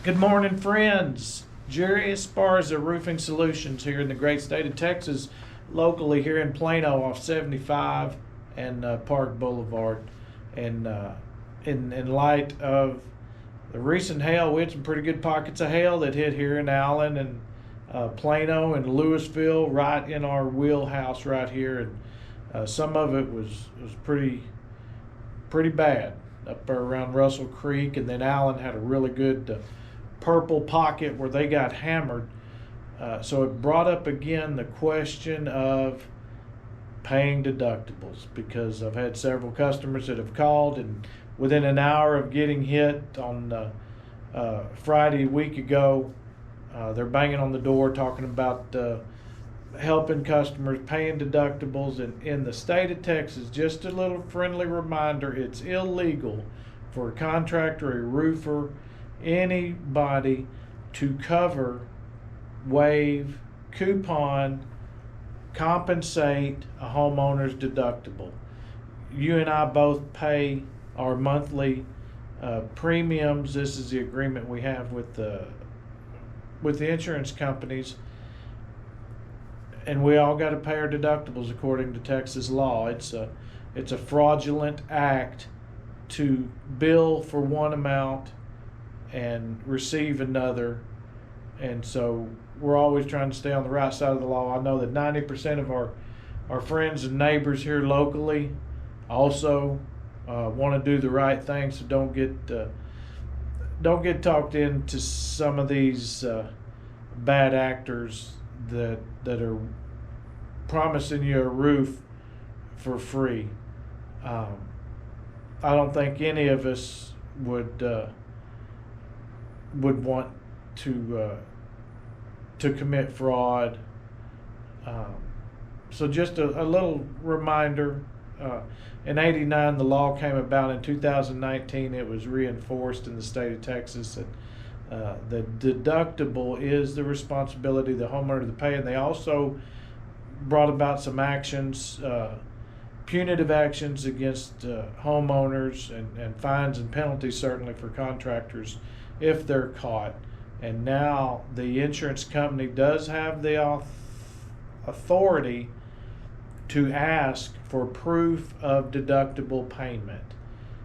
Good morning, friends. Jerry Esparza Roofing Solutions here in the great state of Texas, locally here in Plano off 75 and Park Boulevard. And in light of the recent hail, we had some pretty good pockets of hail that hit here in Allen and Plano and Louisville, right in our wheelhouse right here. And some of it was pretty bad up around Russell Creek, and then Allen had a really good purple pocket where they got hammered. So it brought up again the question of paying deductibles, because I've had several customers that have called, and within an hour of getting hit on Friday a week ago, they're banging on the door talking about helping customers paying deductibles. And in the state of Texas, just a little friendly reminder, it's illegal for a contractor, a roofer, anybody to cover, waive, coupon, compensate a homeowner's deductible. You and I both pay our monthly premiums. This is the agreement we have with the insurance companies, and we all got to pay our deductibles according to Texas law. It's a fraudulent act to bill for one amount and receive another, and so we're always trying to stay on the right side of the law. I know that 90% of our friends and neighbors here locally also want to do the right thing, so don't get talked into some of these bad actors that are promising you a roof for free. I don't think any of us would want to commit fraud. So just a little reminder. In '89, the law came about. In 2019, it was reinforced in the state of Texas that the deductible is the responsibility of the homeowner to pay. And they also brought about some actions, punitive actions against homeowners, and fines and penalties certainly for contractors if they're caught. And now the insurance company does have the authority to ask for proof of deductible payment.